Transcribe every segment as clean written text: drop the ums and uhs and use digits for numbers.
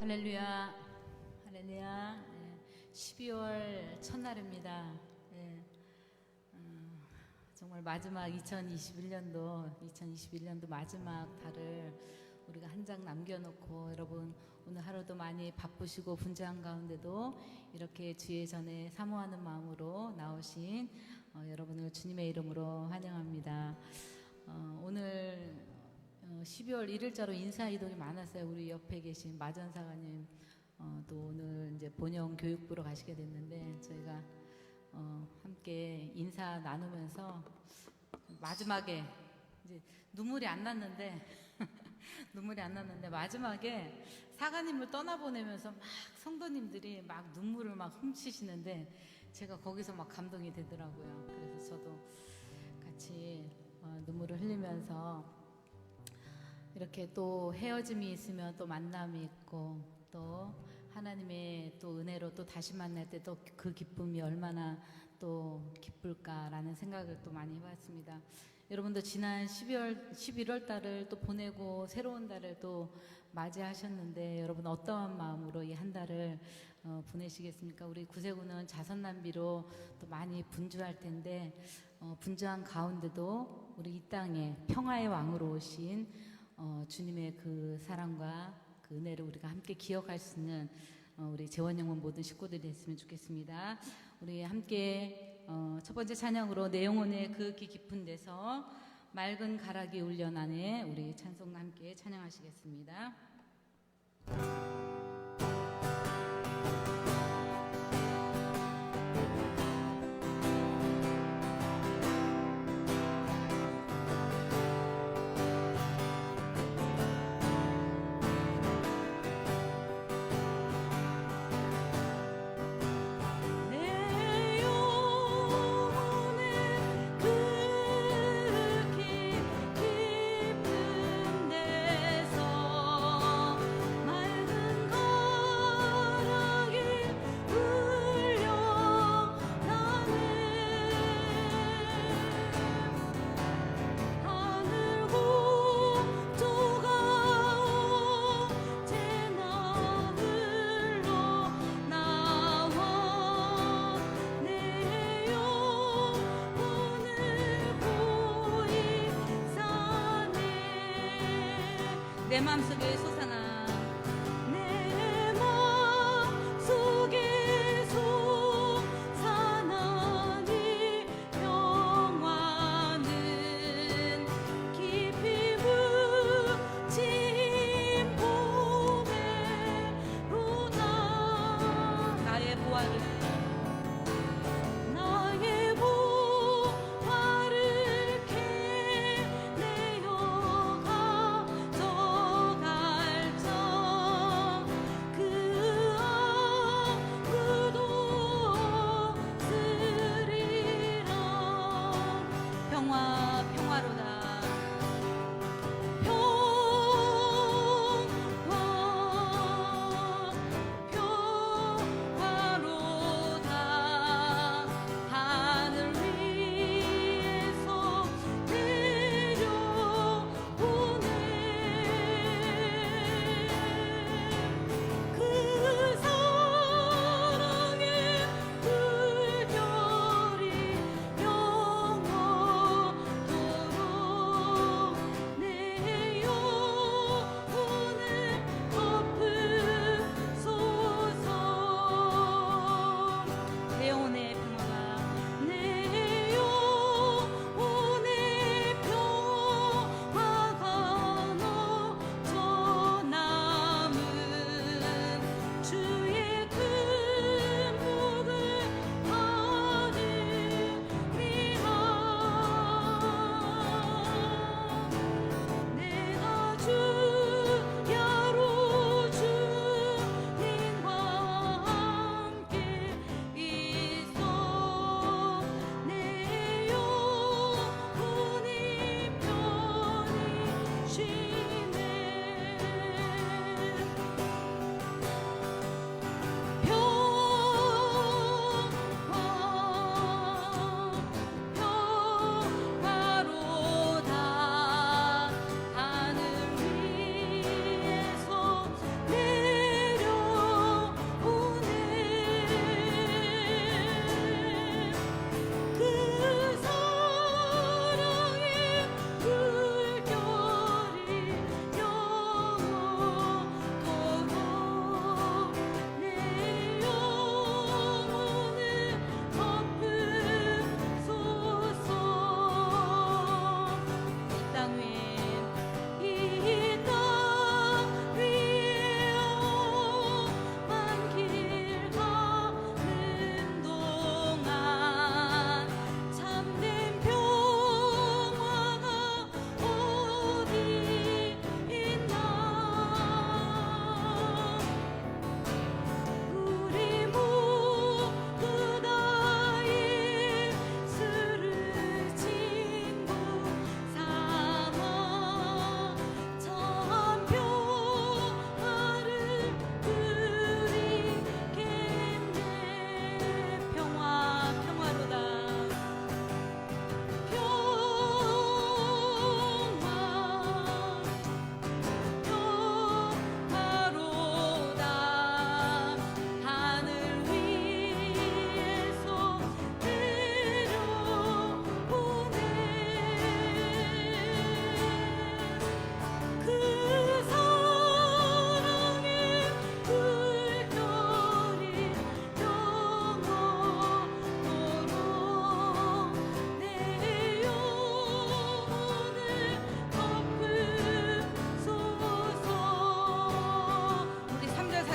할렐루야, 할렐루야. 12월 첫날입니다. 정말 마지막 2021년도 마지막 달을 우리가 한 장 남겨놓고, 여러분 오늘 하루도 많이 바쁘시고 분주한 가운데도 이렇게 주의 전에 사모하는 마음으로 나오신 여러분을 주님의 이름으로 환영합니다. 오늘 12월 1일자로 인사이동이 많았어요. 우리 옆에 계신 마전사관님 또 오늘 이제 본영 교육부로 가시게 됐는데, 저희가 함께 인사 나누면서 마지막에 이제 눈물이 안 났는데 마지막에 사관님을 떠나보내면서 막 성도님들이 막 눈물을 막 훔치시는데, 제가 거기서 막 감동이 되더라고요. 그래서 저도 같이 눈물을 흘리면서, 이렇게 또 헤어짐이 있으면 또 만남이 있고, 또 하나님의 또 은혜로 또 다시 만날 때 또 그 기쁨이 얼마나 또 기쁠까라는 생각을 또 많이 해봤습니다. 여러분도 지난 11월 달을 또 보내고 새로운 달을 또 맞이하셨는데, 여러분 어떠한 마음으로 이 한 달을 보내시겠습니까? 우리 구세군은 자선 낭비로 또 많이 분주할 텐데, 분주한 가운데도 우리 이 땅에 평화의 왕으로 오신 주님의 그 사랑과 그 은혜를 우리가 함께 기억할 수 있는 우리 재원영문 모든 식구들이 됐으면 좋겠습니다. 우리 함께 첫 번째 찬양으로 내 영혼의 그 깊은 데서 맑은 가락이 울려나네, 우리 찬송과 함께 찬양하시겠습니다. 내 맘속에 솟아나, 내 맘속에 솟아나 네 평화는 깊이 묻힌 보배로다. 나의 보화를 캐내어 가져갈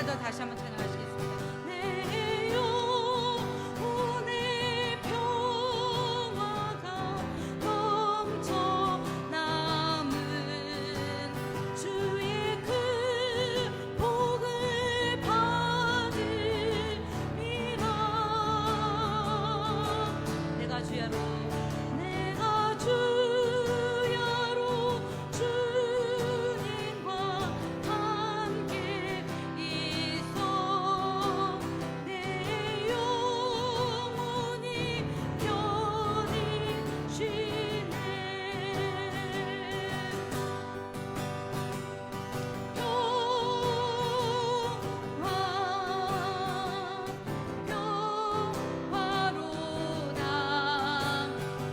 더 다시 한번 찬양하시겠습니다. 내 영혼의 평화가 넘쳐남은 주의 그 복을 받음이라. 내가 주야로 주님과 함께 있어 내 영혼이 편히 쉬네. 평화로다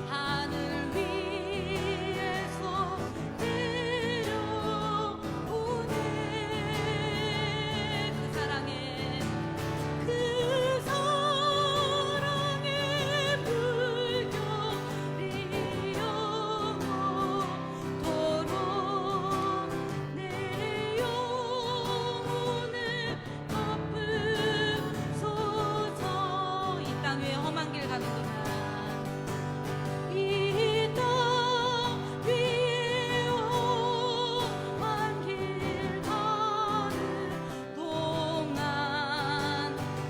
하늘 위에서 내려오네. 그 사랑의 물결이 영원토록 내 영혼을 덮으소서. 이 땅 위에 험한 길 가는 동안 이 땅 위에 험한 길 가는 동안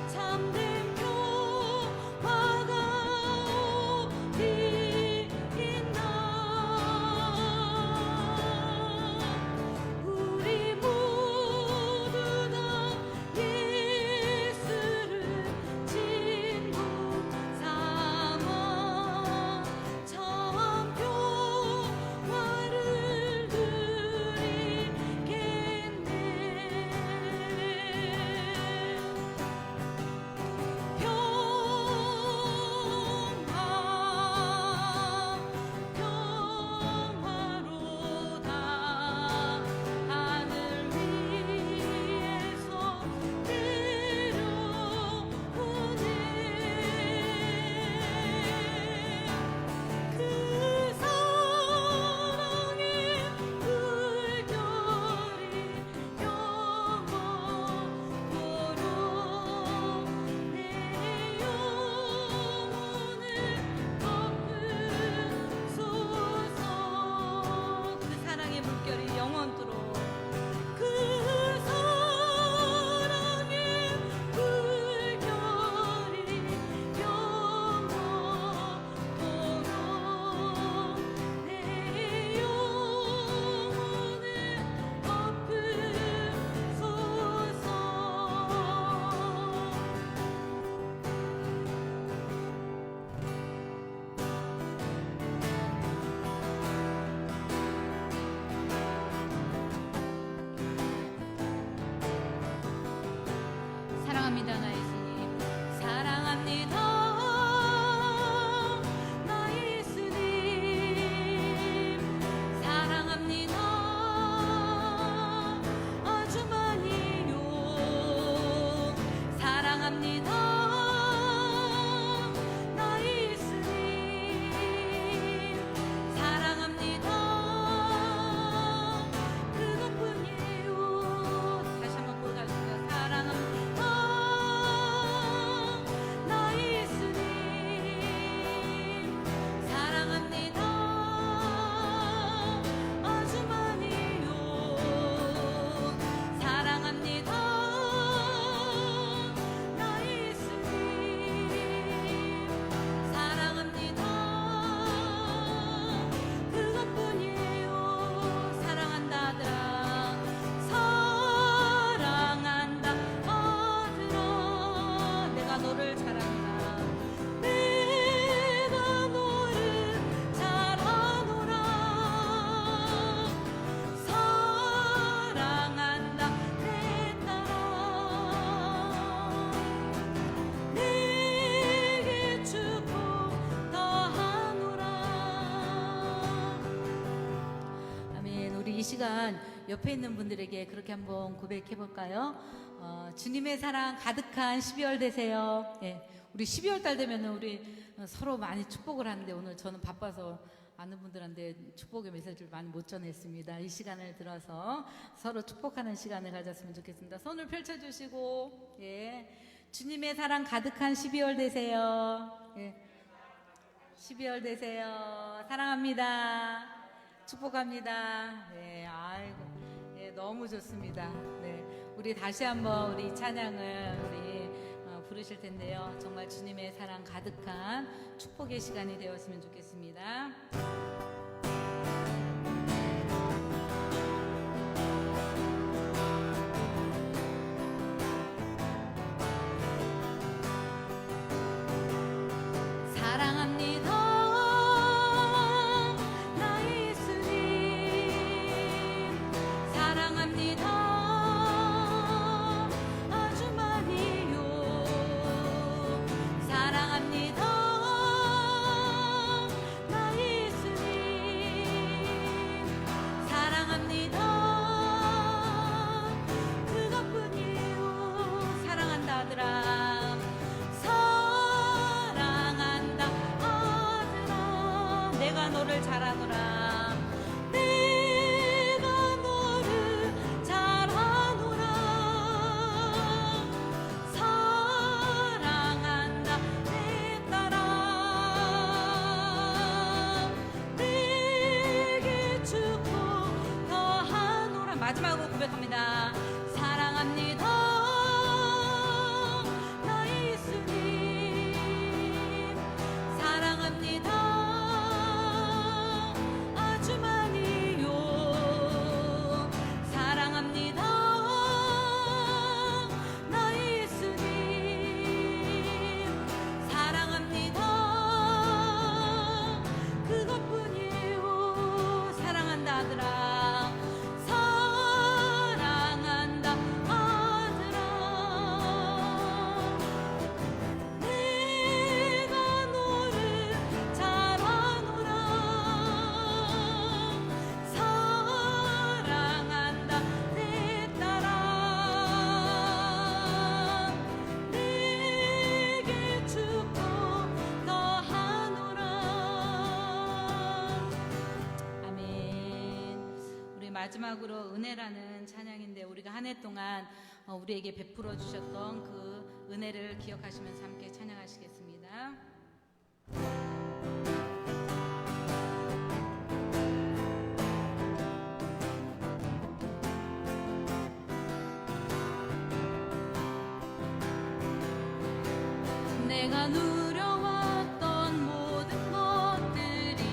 참된 평화가 어디 있나. 우리 모두 다 예수를 친구 삼아 참 평화를 누리겠네. 평화로다 하늘 위에서 내려오네. 그 사랑의 물결이 영원토록 내 영혼을 덮으소서. 그 사랑의 물결이 영원토록 그 사랑의 물결이 영원토록 내 영혼을 덮으소서. 사랑합니다, 나의 주님. 사랑합니다 나의 예수님. 사랑합니다 아주 많이요. 사랑합니다 나의 예수님. 사랑합니다 그것뿐이에요. 다시 한번 고백하겠습니다. 사랑합니다 나의 예수님. 사랑합니다 아주 많이요. 사랑합니다 나의 예수님. 사랑합니다 그것뿐이에요. 사랑한다 아들아. 사랑한다 아들아. 내가 너를 사랑한다. 내가 너를 잘 아노라. 사랑한다 내 딸아. 내게 축복 더하노라. 아멘. 우리 이 시간 옆에 있는 분들에게 그렇게 한번 고백해 볼까요? 주님의 사랑 가득한 12월 되세요. 예, 우리 12월 달 되면 우리 서로 많이 축복을 하는데 오늘 저는 바빠서 많은 분들한테 축복의 메시지를 많이 못 전했습니다. 이 시간을 들어서 서로 축복하는 시간을 가졌으면 좋겠습니다. 손을 펼쳐주시고, 예, 주님의 사랑 가득한 12월 되세요. 예, 12월 되세요. 사랑합니다. 축복합니다. 네, 아이고, 예, 너무 좋습니다. 네, 우리 다시 한번 우리 찬양을 우리 부르실 텐데요. 정말 주님의 사랑 가득한 축복의 시간이 되었으면 좋겠습니다. 사랑합니다. 나의 예수님 사랑합니다. 아주 많이요. 사랑합니다. 나의 예수님 사랑합니다. 그것뿐이에요. 사랑한다 아들아. 내가 너를 잘 아노라. 내가 너를 잘 아노라. 사랑한다 내 딸아. 내게 축복 더하노라. 마지막으로 고백합니다. 사랑합니다. 나의 예수님 사랑합니다. 아주 많이요. 사랑합니다. 나의 예수님 사랑합니다. 그것뿐이에요. 사랑한다 아들아. 사랑한다 아들아. 내가 너를 잘 아노라. 사랑한다 내 딸아. 내게 축복 더하노라. 아멘. 우리 마지막으로 은혜라는 찬양인데 우리가 한 해 동안 우리에게 베풀어 주셨던 그 은혜를 기억하시면서 함께 찬양하시겠습니다. 내가 누려왔던 모든 것들이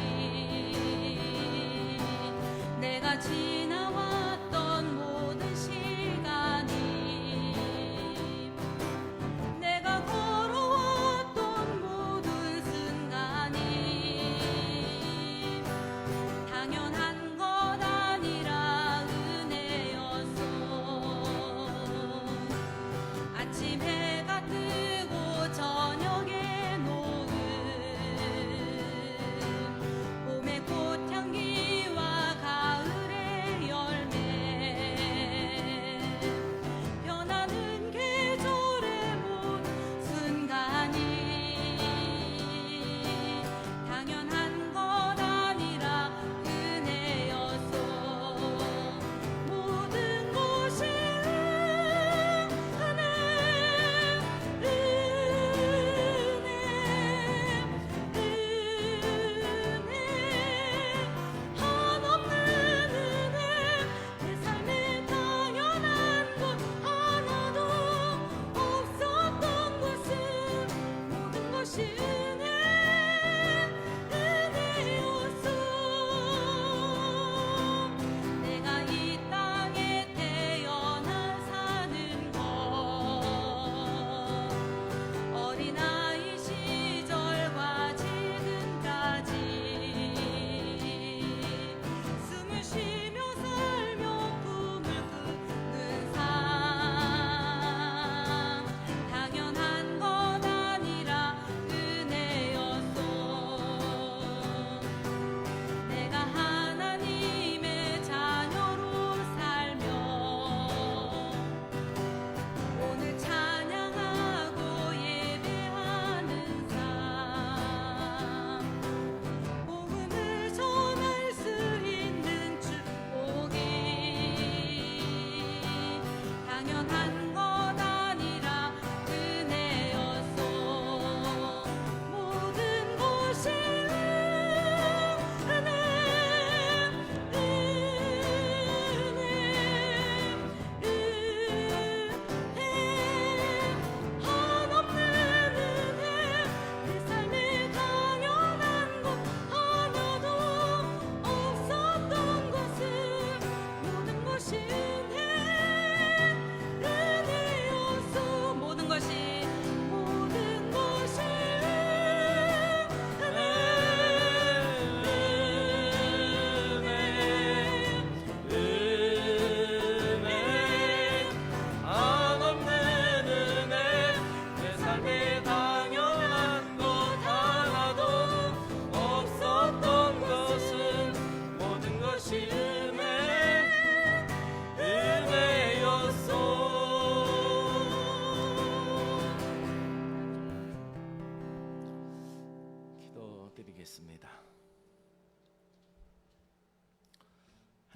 내가 지나왔던 모든 시간이 내가 걸어왔던 모든 순간이 당연한 것 아니라 은혜였어. 아침 해가 뜨고 저녁에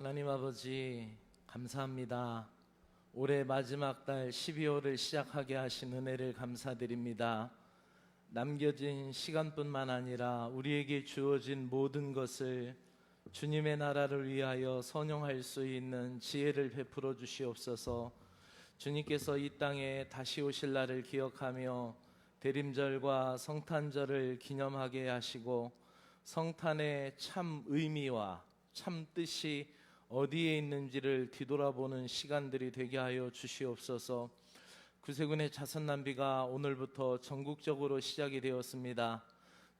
하나님 아버지 감사합니다. 올해 마지막 달 12월을 시작하게 하신 은혜를 감사드립니다. 남겨진 시간뿐만 아니라 우리에게 주어진 모든 것을 주님의 나라를 위하여 선용할 수 있는 지혜를 베풀어 주시옵소서. 주님께서 이 땅에 다시 오실 날을 기억하며 대림절과 성탄절을 기념하게 하시고 성탄의 참 의미와 참 뜻이 어디에 있는지를 뒤돌아보는 시간들이 되게 하여 주시옵소서. 구세군의 자선난비가 오늘부터 전국적으로 시작이 되었습니다.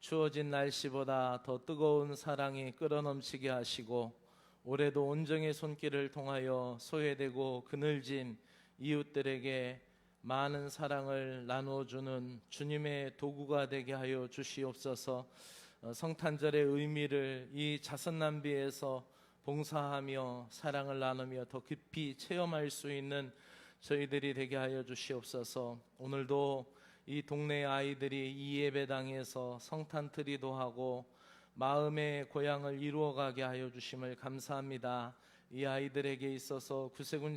추워진 날씨보다 더 뜨거운 사랑이 끌어넘치게 하시고 올해도 온정의 손길을 통하여 소외되고 그늘진 이웃들에게 많은 사랑을 나누어주는 주님의 도구가 되게 하여 주시옵소서. 성탄절의 의미를 이 자선난비에서 봉사하며 사랑을 나누며 더 깊이 체험할 수 있는 저희들이 되게 하여 주시옵소서. 오늘도 이 동네 아이들이 이 예배당에서 성탄트리도 하고 마음의 고향을 이루어가게 하여 주심을 감사합니다. 이 아이들에게 있어서 구세군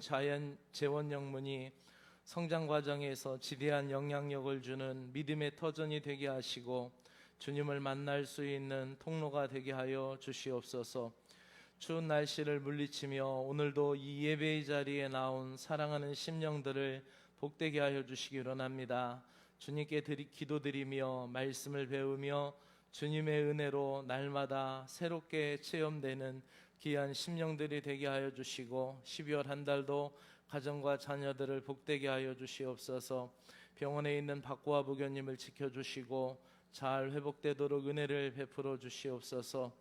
재원영문이 성장 과정에서 지대한 영향력을 주는 믿음의 터전이 되게 하시고 주님을 만날 수 있는 통로가 되게 하여 주시옵소서. 추운 날씨를 물리치며 오늘도 이 예배의 자리에 나온 사랑하는 심령들을 복되게 하여 주시기 원합니다. 주님께 기도드리며 말씀을 배우며 주님의 은혜로 날마다 새롭게 체험되는 귀한 심령들이 되게 하여 주시고 12월 한 달도 가정과 자녀들을 복되게 하여 주시옵소서. 병원에 있는 박고아 부교님을 지켜주시고 잘 회복되도록 은혜를 베풀어 주시옵소서.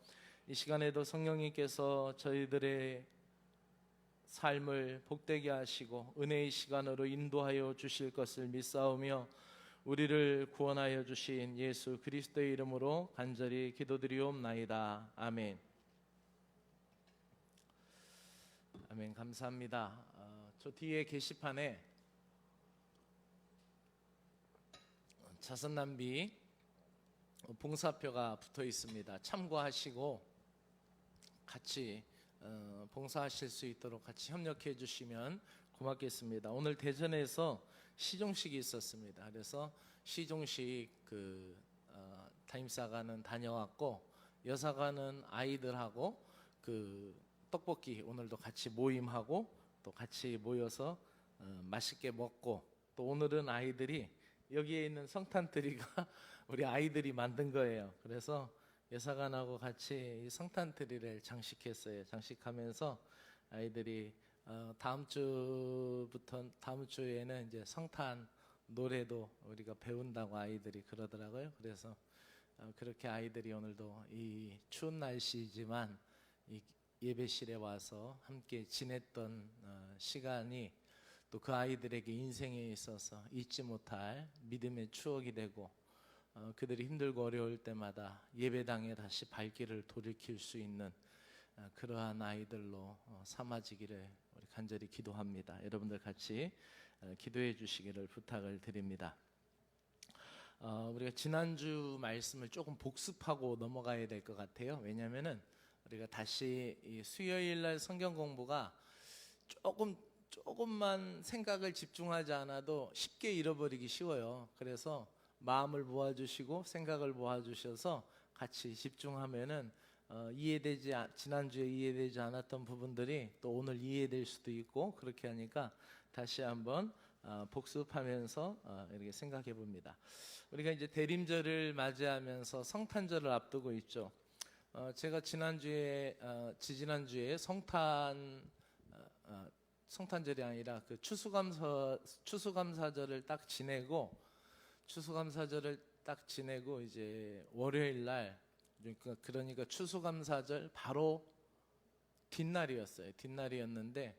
이 시간에도 성령님께서 저희들의 삶을 복되게 하시고 은혜의 시간으로 인도하여 주실 것을 믿사오며 우리를 구원하여 주신 예수 그리스도의 이름으로 간절히 기도드리옵나이다. 아멘. 아멘. 감사합니다. 저 뒤에 게시판에 자선난비 봉사표가 붙어 있습니다. 참고하시고 같이 봉사하실 수 있도록 같이 협력해 주시면 고맙겠습니다. 오늘 대전에서 시종식이 있었습니다. 그래서 시종식 담임사관은 다녀왔고 여사관은 아이들하고 떡볶이 오늘도 같이 모임하고 또 같이 모여서 맛있게 먹고 또 오늘은 아이들이 여기에 있는 성탄트리가 우리 아이들이 만든 거예요. 그래서 여사관하고 같이 이 성탄트리를 장식했어요. 장식하면서 아이들이 다음 주에는 이제 성탄 노래도 우리가 배운다고 아이들이 그러더라고요. 그래서 그렇게 아이들이 오늘도 이 추운 날씨지만 이 예배실에 와서 함께 지냈던 시간이 또 그 아이들에게 인생에 있어서 잊지 못할 믿음의 추억이 되고 그들이 힘들고 어려울 때마다 예배당에 다시 발길을 돌이킬 수 있는 그러한 아이들로 삼아지기를 우리 간절히 기도합니다. 여러분들 같이 기도해 주시기를 부탁을 드립니다. 우리가 지난주 말씀을 조금 복습하고 넘어가야 될 것 같아요. 왜냐하면은 우리가 다시 이 수요일 날 성경 공부가 조금만 생각을 집중하지 않아도 쉽게 잃어버리기 쉬워요. 그래서 마음을 모아주시고 생각을 모아주셔서 같이 집중하면은 지난주에 이해되지 않았던 부분들이 또 오늘 이해될 수도 있고 그렇게 하니까 다시 한번 복습하면서 이렇게 생각해 봅니다. 우리가 이제 대림절을 맞이하면서 성탄절을 앞두고 있죠. 제가 지지난주에 성탄절이 아니라 그 추수감사절을 딱 지내고 이제 월요일 날 그러니까 추수감사절 바로 뒷날이었는데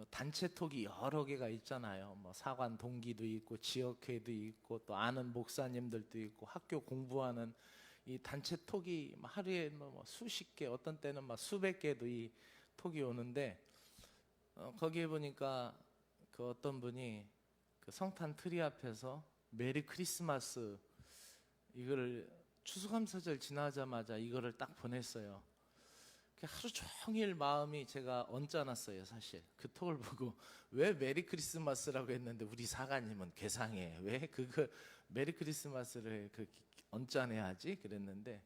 단체톡이 여러 개가 있잖아요. 뭐 사관 동기도 있고 지역회도 있고 또 아는 목사님들도 있고 학교 공부하는 이 단체톡이 하루에 수십 개 어떤 때는 막 수백 개도 이 톡이 오는데 거기에 보니까 그 어떤 분이 그 성탄 트리 앞에서 메리 크리스마스 이거를 추수감사절 지나자마자 이거를 딱 보냈어요. 하루 종일 마음이 제가 언짢았어요. 사실 그 톡을 보고 왜 메리 크리스마스라고 했는데 우리 사가님은 괴상해, 왜 그거 메리 크리스마스를 그 언짢아하지 그랬는데,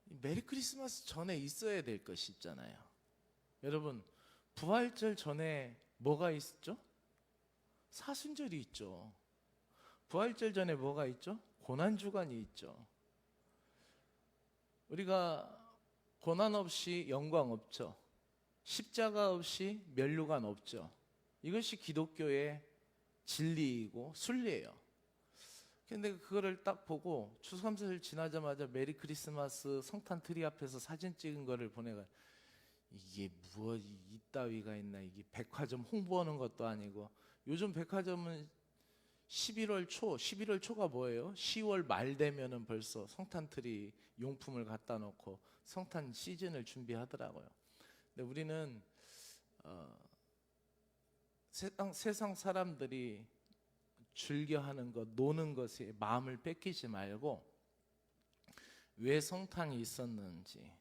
메리 크리스마스 전에 있어야 될 것이 있잖아요. 여러분, 부활절 전에 뭐가 있죠? 사순절이 있죠. 부활절 전에 뭐가 있죠? 고난주간이 있죠. 우리가 고난 없이 영광 없죠. 십자가 없이 면류관 없죠. 이것이 기독교의 진리이고 순리예요. 근데 그거를 딱 보고 추수감사절 지나자마자 메리 크리스마스 성탄 트리 앞에서 사진 찍은 거를 보내가, 이게 무엇 이따위가 있나, 이게 백화점 홍보하는 것도 아니고. 요즘 백화점은 11월 초가 뭐예요? 10월 말 되면은 벌써 성탄 트리 용품을 갖다 놓고 성탄 시즌을 준비하더라고요. 근데 우리는 세상 사람들이 즐겨하는 것, 노는 것에 마음을 뺏기지 말고 왜 성탄이 있었는지,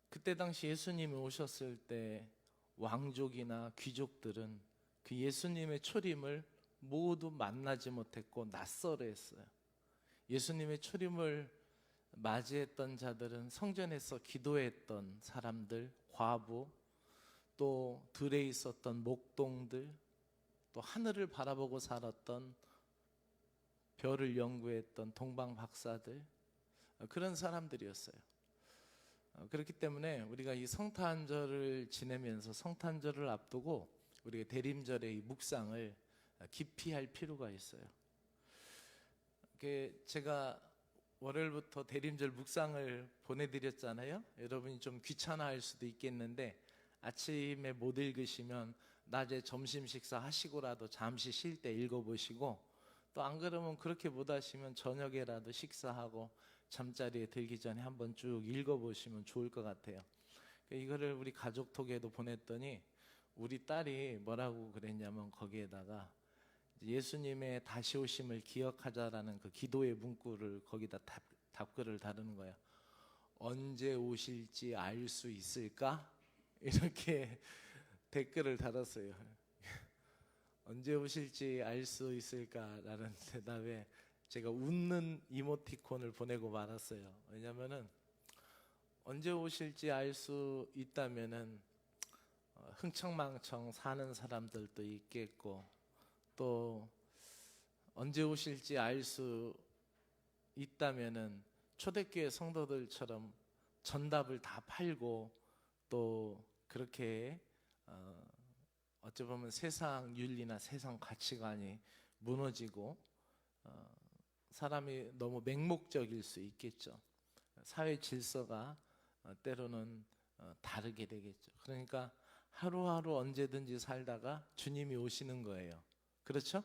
그때 당시 예수님이 오셨을 때 왕족이나 귀족들은 그 예수님의 초림을 모두 만나지 못했고 낯설어했어요. 예수님의 초림을 맞이했던 자들은 성전에서 기도했던 사람들, 과부, 또 들에 있었던 목동들, 또 하늘을 바라보고 살았던, 별을 연구했던 동방 박사들, 그런 사람들이었어요. 그렇기 때문에 우리가 이 성탄절을 지내면서, 성탄절을 앞두고 우리가 대림절의 이 묵상을 깊이 할 필요가 있어요. 제가 월요일부터 대림절 묵상을 보내드렸잖아요. 여러분이 좀 귀찮아할 수도 있겠는데 아침에 못 읽으시면 낮에 점심 식사 하시고라도 잠시 쉴 때 읽어보시고, 또 안 그러면 그렇게 못 하시면 저녁에라도 식사하고 잠자리에 들기 전에 한번 쭉 읽어보시면 좋을 것 같아요. 이거를 우리 가족톡에도 보냈더니 우리 딸이 뭐라고 그랬냐면, 거기에다가 예수님의 다시 오심을 기억하자라는 그 기도의 문구를 거기다 답글을 다루는 거예요. 언제 오실지 알 수 있을까? 이렇게 댓글을 달았어요. 언제 오실지 알 수 있을까라는 대답에 제가 웃는 이모티콘을 보내고 말았어요. 왜냐면은 언제 오실지 알 수 있다면은 흥청망청 사는 사람들도 있겠고, 또 언제 오실지 알 수 있다면은 초대교회 성도들처럼 전답을 다 팔고, 또 그렇게 어찌 보면 세상 윤리나 세상 가치관이 무너지고 사람이 너무 맹목적일 수 있겠죠. 사회 질서가 때로는 다르게 되겠죠. 그러니까 하루하루 언제든지 살다가 주님이 오시는 거예요. 그렇죠?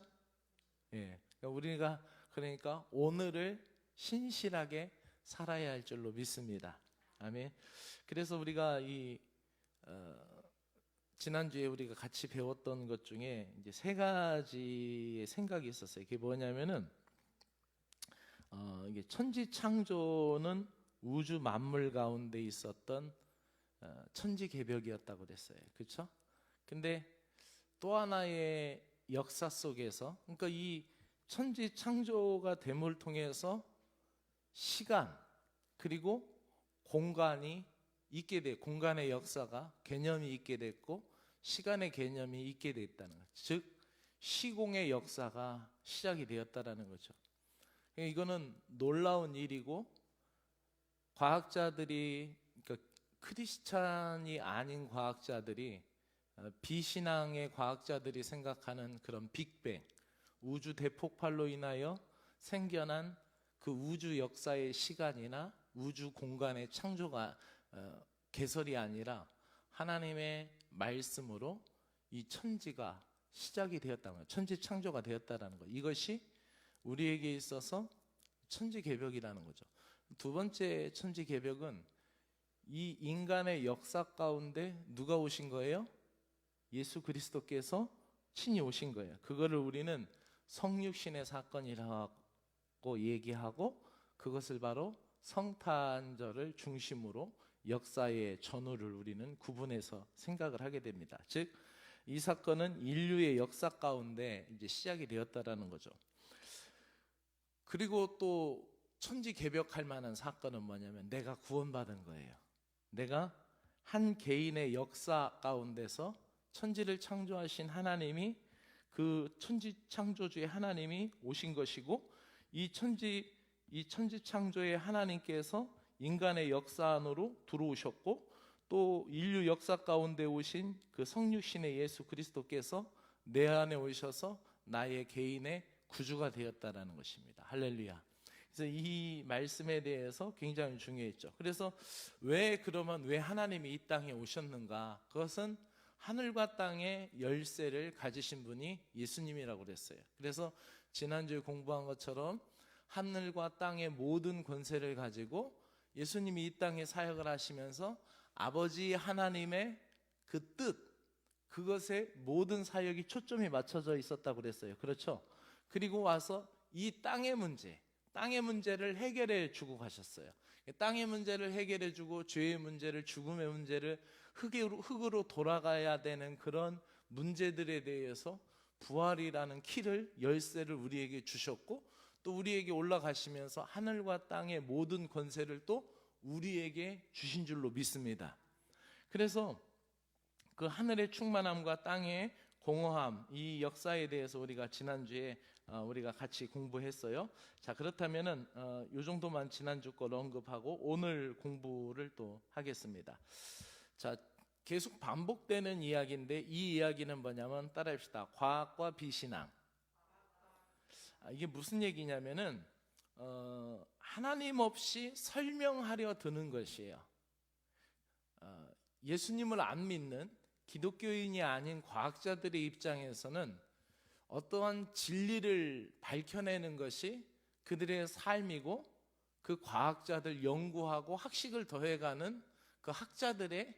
예. 우리가 그러니까 오늘을 신실하게 살아야 할 줄로 믿습니다. 아멘. 그래서 우리가 지난주에 우리가 같이 배웠던 것 중에 이제 세 가지의 생각이 있었어요. 그게 뭐냐면은 이게 천지 창조는 우주 만물 가운데 있었던 천지 개벽이었다고 그랬어요. 그렇죠? 근데 또 하나의 역사 속에서, 그러니까 이 천지 창조가 됨을 통해서 시간 그리고 공간이 있게 돼, 공간의 역사가 개념이 있게 됐고 시간의 개념이 있게 됐다는 거죠. 즉 시공의 역사가 시작이 되었다라는 거죠. 이거는 놀라운 일이고, 과학자들이, 그러니까 크리스찬이 아닌 과학자들이, 비신앙의 과학자들이 생각하는 그런 빅뱅, 우주 대폭발로 인하여 생겨난 그 우주 역사의 시간이나 우주 공간의 창조가 개설이 아니라 하나님의 말씀으로 이 천지가 시작이 되었다는 거예요. 천지 창조가 되었다는 거예요. 이것이 우리에게 있어서 천지 개벽이라는 거죠. 두 번째 천지 개벽은 이 인간의 역사 가운데 누가 오신 거예요? 예수 그리스도께서 친히 오신 거예요. 그거를 우리는 성육신의 사건이라고 얘기하고, 그것을 바로 성탄절을 중심으로 역사의 전후를 우리는 구분해서 생각을 하게 됩니다. 즉, 이 사건은 인류의 역사 가운데 이제 시작이 되었다라는 거죠. 그리고 또 천지개벽할 만한 사건은 뭐냐면 내가 구원받은 거예요. 내가 한 개인의 역사 가운데서 천지를 창조하신 하나님이, 그 천지 창조주의 하나님이 오신 것이고, 이 천지 창조의 하나님께서 인간의 역사 안으로 들어오셨고, 또 인류 역사 가운데 오신 그 성육신의 예수 그리스도께서 내 안에 오셔서 나의 개인의 구주가 되었다라는 것입니다. 할렐루야. 그래서 이 말씀에 대해서 굉장히 중요했죠. 그래서 그러면 왜 하나님이 이 땅에 오셨는가? 그것은 하늘과 땅의 열쇠를 가지신 분이 예수님이라고 그랬어요. 그래서 지난주에 공부한 것처럼 하늘과 땅의 모든 권세를 가지고 예수님이 이 땅에 사역을 하시면서 아버지 하나님의 그 뜻, 그것에 모든 사역이 초점이 맞춰져 있었다고 그랬어요. 그렇죠? 그리고 와서 이 땅의 문제를 해결해 주고 가셨어요. 땅의 문제를 해결해 주고 죄의 문제를, 죽음의 문제를, 흙으로 돌아가야 되는 그런 문제들에 대해서 부활이라는 키를, 열쇠를 우리에게 주셨고, 또 우리에게 올라가시면서 하늘과 땅의 모든 권세를 또 우리에게 주신 줄로 믿습니다. 그래서 그 하늘의 충만함과 땅의 공허함, 이 역사에 대해서 우리가 지난주에 우리가 같이 공부했어요. 자, 그렇다면은 요 정도만 지난주 걸 언급하고 오늘 공부를 또 하겠습니다. 자, 계속 반복되는 이야기인데, 이 이야기는 뭐냐면 따라합시다. 과학과 비신앙. 이게 무슨 얘기냐면은 하나님 없이 설명하려 드는 것이에요. 예수님을 안 믿는 기독교인이 아닌 과학자들의 입장에서는 어떠한 진리를 밝혀내는 것이 그들의 삶이고, 그 과학자들 연구하고 학식을 더해가는 그 학자들의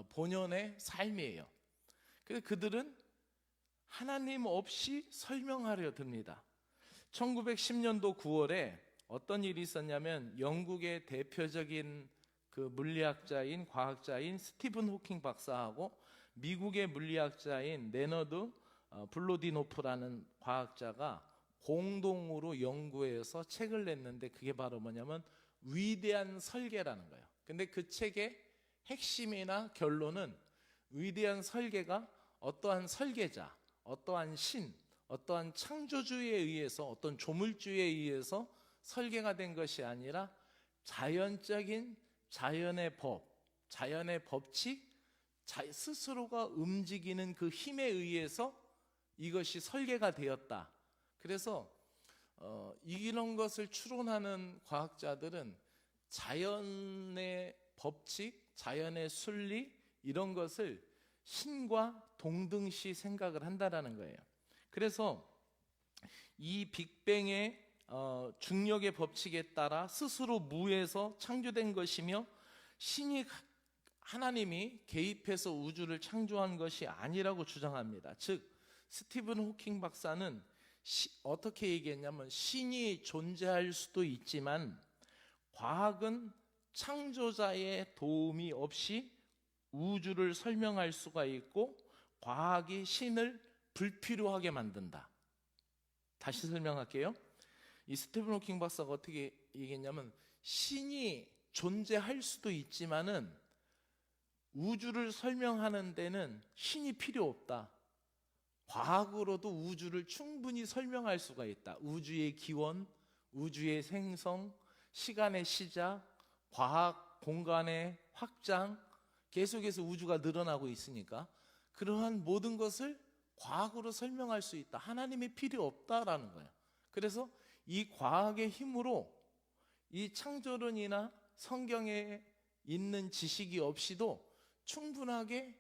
본연의 삶이에요. 그래서 그들은 하나님 없이 설명하려 듭니다. 1910년도 9월에 어떤 일이 있었냐면, 영국의 대표적인 그 물리학자인, 과학자인 스티븐 호킹 박사하고 미국의 물리학자인 레너드 블로디노프라는 과학자가 공동으로 연구해서 책을 냈는데, 그게 바로 뭐냐면 위대한 설계라는 거예요. 근데 그 책의 핵심이나 결론은 위대한 설계가 어떠한 설계자, 어떠한 신, 어떠한 창조주에 의해서, 어떤 조물주에 의해서 설계가 된 것이 아니라 자연적인 자연의 법, 자연의 법칙, 스스로가 움직이는 그 힘에 의해서 이것이 설계가 되었다. 그래서 이런 것을 추론하는 과학자들은 자연의 법칙, 자연의 순리, 이런 것을 신과 동등시 생각을 한다라는 거예요. 그래서 이 빅뱅의 중력의 법칙에 따라 스스로 무에서 창조된 것이며, 신이, 하나님이 개입해서 우주를 창조한 것이 아니라고 주장합니다. 즉, 스티븐 호킹 박사는 어떻게 얘기했냐면, 신이 존재할 수도 있지만 과학은 창조자의 도움이 없이 우주를 설명할 수가 있고, 과학이 신을 불필요하게 만든다. 다시 설명할게요. 이 스티븐 호킹 박사가 어떻게 얘기했냐면, 신이 존재할 수도 있지만은 우주를 설명하는 데는 신이 필요 없다. 과학으로도 우주를 충분히 설명할 수가 있다. 우주의 기원, 우주의 생성, 시간의 시작, 과학 공간의 확장, 계속해서 우주가 늘어나고 있으니까 그러한 모든 것을 과학으로 설명할 수 있다. 하나님이 필요 없다라는 거예요. 그래서 이 과학의 힘으로 이 창조론이나 성경에 있는 지식이 없이도 충분하게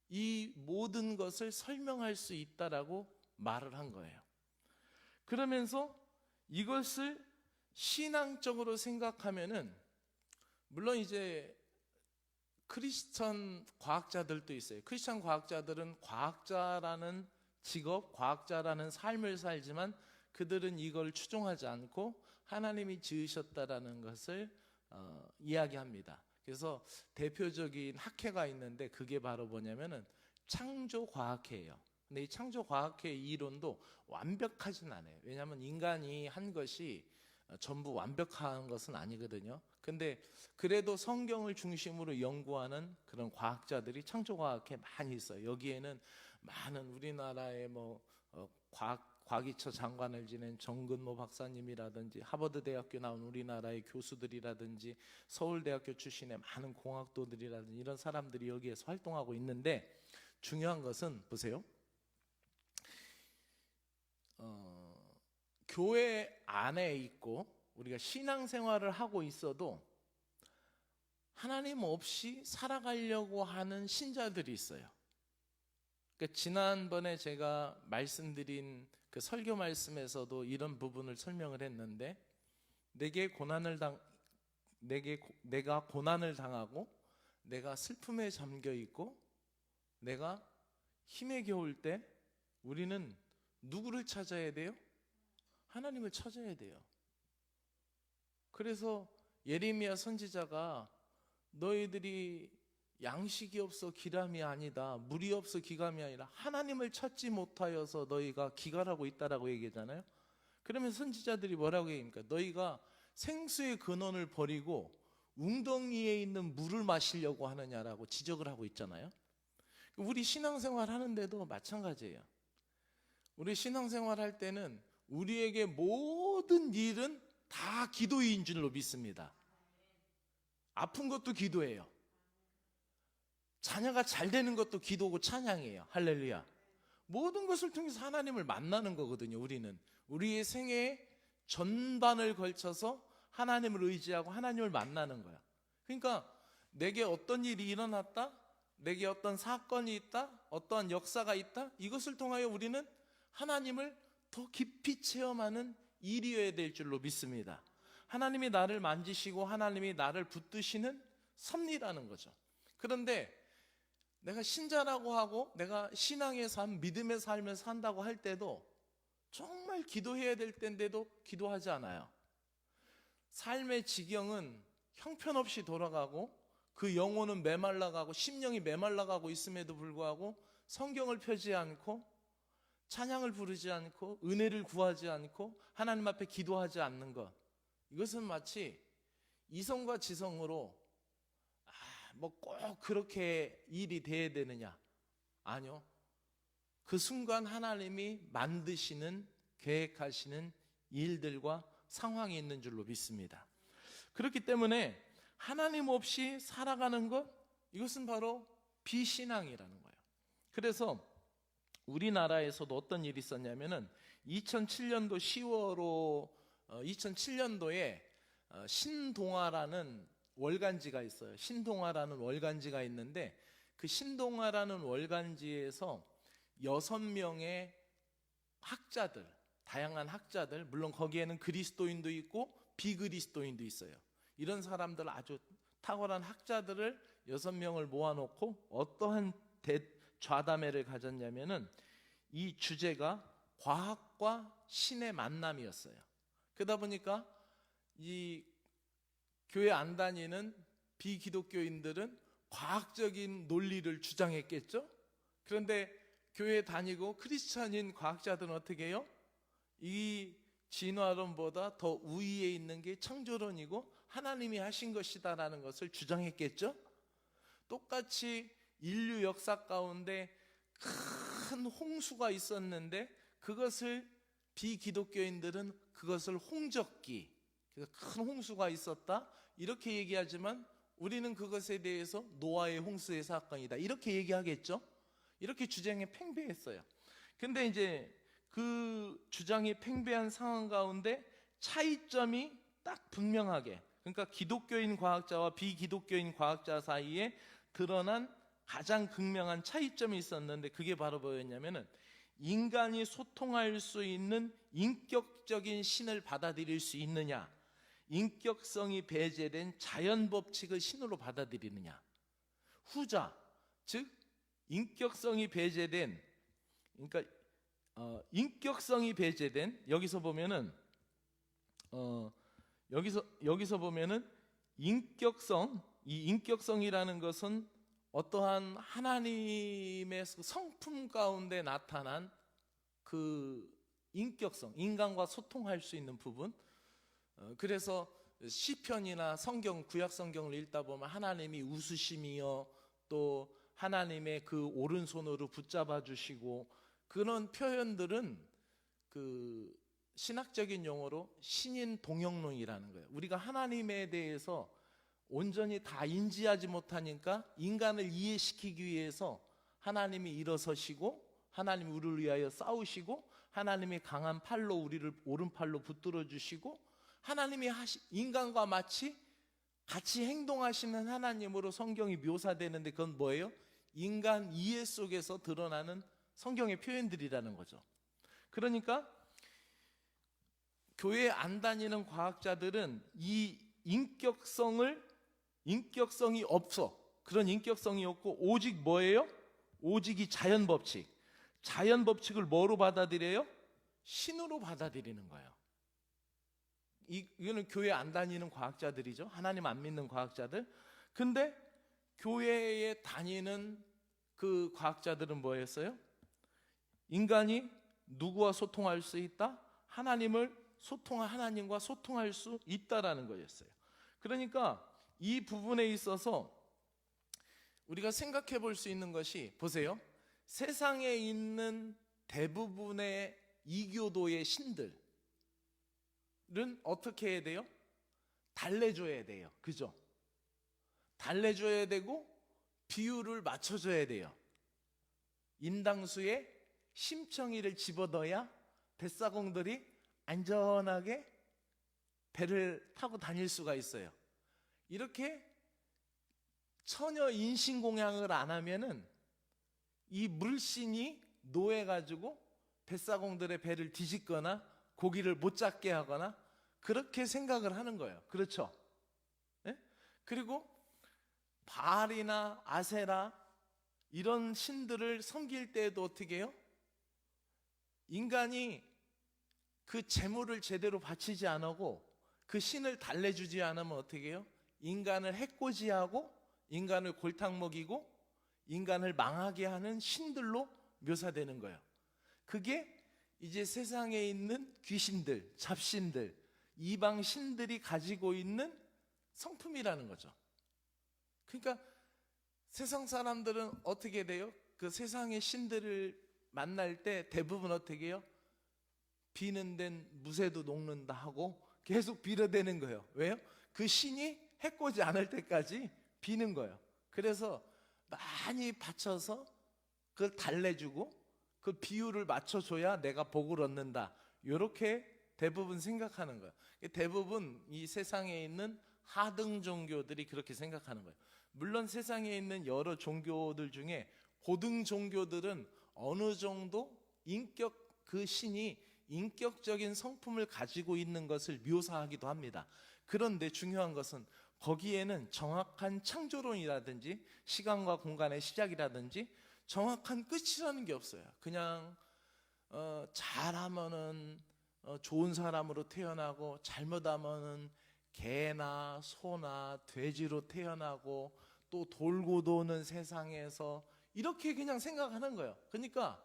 이 모든 것을 설명할 수 있다라고 말을 한 거예요. 그러면서 이것을 신앙적으로 생각하면은, 물론 이제 크리스천 과학자들도 있어요. 크리스천 과학자들은 과학자라는 직업, 과학자라는 삶을 살지만 그들은 이걸 추종하지 않고 하나님이 지으셨다라는 것을 이야기합니다. 그래서 대표적인 학회가 있는데 그게 바로 뭐냐면은 창조과학회예요. 근데 이 창조과학회 이론도 완벽하진 않아요. 왜냐하면 인간이 한 것이 전부 완벽한 것은 아니거든요. 근데 그래도 성경을 중심으로 연구하는 그런 과학자들이 창조과학회에 많이 있어요. 여기에는 많은 우리나라의 과기처 장관을 지낸 정근모 박사님이라든지 하버드 대학교 나온 우리나라의 교수들이라든지 서울대학교 출신의 많은 공학도들이라든지 이런 사람들이 여기에서 활동하고 있는데, 중요한 것은 보세요. 교회 안에 있고 우리가 신앙생활을 하고 있어도 하나님 없이 살아가려고 하는 신자들이 있어요. 그러니까 지난번에 제가 말씀드린 그 설교 말씀에서도 이런 부분을 설명을 했는데, 내가 고난을 당하고 내가 슬픔에 잠겨 있고 내가 힘에 겨울 때 우리는 누구를 찾아야 돼요? 하나님을 찾아야 돼요. 그래서 예레미야 선지자가 너희들이 양식이 없어 기람이 아니다, 물이 없어 기감이 아니라 하나님을 찾지 못하여서 너희가 기갈하고 있다라고 얘기하잖아요. 그러면 선지자들이 뭐라고 얘기합니까? 너희가 생수의 근원을 버리고 웅덩이에 있는 물을 마시려고 하느냐라고 지적을 하고 있잖아요. 우리 신앙생활 하는데도 마찬가지예요. 우리 신앙생활 할 때는 우리에게 모든 일은 다 기도인 줄로 믿습니다. 아픈 것도 기도예요. 자녀가 잘 되는 것도 기도고 찬양이에요. 할렐루야. 모든 것을 통해서 하나님을 만나는 거거든요. 우리는 우리의 생애의 전반을 걸쳐서 하나님을 의지하고 하나님을 만나는 거야. 그러니까 내게 어떤 일이 일어났다, 내게 어떤 사건이 있다, 어떠한 역사가 있다, 이것을 통하여 우리는 하나님을 더 깊이 체험하는 일이어야 될 줄로 믿습니다. 하나님이 나를 만지시고 하나님이 나를 붙드시는 섭리라는 거죠. 그런데 내가 신자라고 하고 내가 신앙의 삶, 믿음의 삶을 산다고 할 때도 정말 기도해야 될 때인데도 기도하지 않아요. 삶의 지경은 형편없이 돌아가고 그 영혼은 메말라가고 심령이 메말라가고 있음에도 불구하고 성경을 펴지 않고 찬양을 부르지 않고 은혜를 구하지 않고 하나님 앞에 기도하지 않는 것, 이것은 마치 이성과 지성으로 꼭 그렇게 일이 돼야 되느냐? 아니요. 그 순간 하나님이 만드시는, 계획하시는 일들과 상황이 있는 줄로 믿습니다. 그렇기 때문에 하나님 없이 살아가는 것, 이것은 바로 비신앙이라는 거예요. 그래서 우리나라에서도 어떤 일이 있었냐면은 2007년도 10월로 2007년도에 신동아라는 월간지가 있어요. 신동아라는 월간지가 있는데 그 신동아라는 월간지에서 6명의 학자들, 다양한 학자들, 물론 거기에는 그리스도인도 있고 비그리스도인도 있어요. 이런 사람들, 아주 탁월한 학자들을 6명을 모아놓고 어떠한 좌담회를 가졌냐면은 이 주제가 과학과 신의 만남이었어요. 그러다 보니까 이 교회 안 다니는 비기독교인들은 과학적인 논리를 주장했겠죠. 그런데 교회 다니고 크리스찬인 과학자들은 어떻게 해요? 이 진화론보다 더 우위에 있는 게 창조론이고 하나님이 하신 것이다라는 것을 주장했겠죠. 똑같이 인류 역사 가운데 큰 홍수가 있었는데 그것을 비기독교인들은 그것을 홍적기, 그래서 큰 홍수가 있었다 이렇게 얘기하지만 우리는 그것에 대해서 노아의 홍수의 사건이다 이렇게 얘기하겠죠. 이렇게 주장이 팽배했어요. 근데 이제 그 주장이 팽배한 상황 가운데 차이점이 딱 분명하게, 그러니까 기독교인 과학자와 비기독교인 과학자 사이에 드러난 가장 극명한 차이점이 있었는데 그게 바로 뭐였냐면은 인간이 소통할 수 있는 인격적인 신을 받아들일 수 있느냐, 인격성이 배제된 자연 법칙을 신으로 받아들이느냐. 후자, 즉 인격성이 배제된, 그러니까 인격성이 배제된, 여기서 보면은 여기서 보면은 인격성, 이 인격성이라는 것은 어떠한 하나님의 성품 가운데 나타난 그 인격성, 인간과 소통할 수 있는 부분. 그래서 시편이나 성경, 구약 성경을 읽다 보면 하나님이 웃으심이여, 또 하나님의 그 오른손으로 붙잡아 주시고, 그런 표현들은 그 신학적인 용어로 신인 동영론이라는 거예요. 우리가 하나님에 대해서 온전히 다 인지하지 못하니까 인간을 이해시키기 위해서 하나님이 일어서시고, 하나님이 우리를 위하여 싸우시고, 하나님이 강한 팔로 우리를 오른팔로 붙들어 주시고, 하나님이 인간과 마치 같이 행동하시는 하나님으로 성경이 묘사되는데, 그건 뭐예요? 인간 이해 속에서 드러나는 성경의 표현들이라는 거죠. 그러니까 교회 안 다니는 과학자들은 이 인격성이 없어. 그런 인격성이 없고 오직 뭐예요? 오직 이 자연 법칙. 자연 법칙을 뭐로 받아들여요? 신으로 받아들이는 거예요. 이거는 교회 안 다니는 과학자들이죠. 하나님 안 믿는 과학자들. 근데 교회에 다니는 그 과학자들은 뭐였어요? 인간이 누구와 소통할 수 있다? 하나님과 소통할 수 있다라는 거였어요. 그러니까 이 부분에 있어서 우리가 생각해 볼 수 있는 것이, 보세요. 세상에 있는 대부분의 이교도의 신들은 어떻게 해야 돼요? 달래줘야 돼요. 그죠? 달래줘야 되고 비율을 맞춰줘야 돼요. 인당수에 심청이를 집어넣어야 뱃사공들이 안전하게 배를 타고 다닐 수가 있어요. 이렇게 처녀 인신공양을 안 하면은 이 물신이 노해가지고 뱃사공들의 배를 뒤집거나 고기를 못 잡게 하거나 그렇게 생각을 하는 거예요. 그렇죠? 네? 그리고 바알이나 아세라 이런 신들을 섬길 때에도 어떻게 해요? 인간이 그 제물을 제대로 바치지 않고 그 신을 달래주지 않으면 어떻게 해요? 인간을 해코지하고 인간을 골탕 먹이고 인간을 망하게 하는 신들로 묘사되는 거예요. 그게 이제 세상에 있는 귀신들, 잡신들, 이방 신들이 가지고 있는 성품이라는 거죠. 그러니까 세상 사람들은 어떻게 돼요? 그 세상의 신들을 만날 때 대부분 어떻게 해요? 비는 데는 무쇠도 녹는다 하고 계속 빌어대는 거예요. 왜요? 그 신이 해코지 않을 때까지 비는 거예요. 그래서 많이 바쳐서 그걸 달래주고 그 비율을 맞춰줘야 내가 복을 얻는다. 이렇게 대부분 생각하는 거예요. 대부분 이 세상에 있는 하등 종교들이 그렇게 생각하는 거예요. 물론 세상에 있는 여러 종교들 중에 고등 종교들은 어느 정도 그 신이 인격적인 성품을 가지고 있는 것을 묘사하기도 합니다. 그런데 중요한 것은 거기에는 정확한 창조론이라든지 시간과 공간의 시작이라든지 정확한 끝이라는 게 없어요. 그냥 잘하면은 좋은 사람으로 태어나고 잘못하면은 개나 소나 돼지로 태어나고 또 돌고 도는 세상에서 이렇게 그냥 생각하는 거예요. 그러니까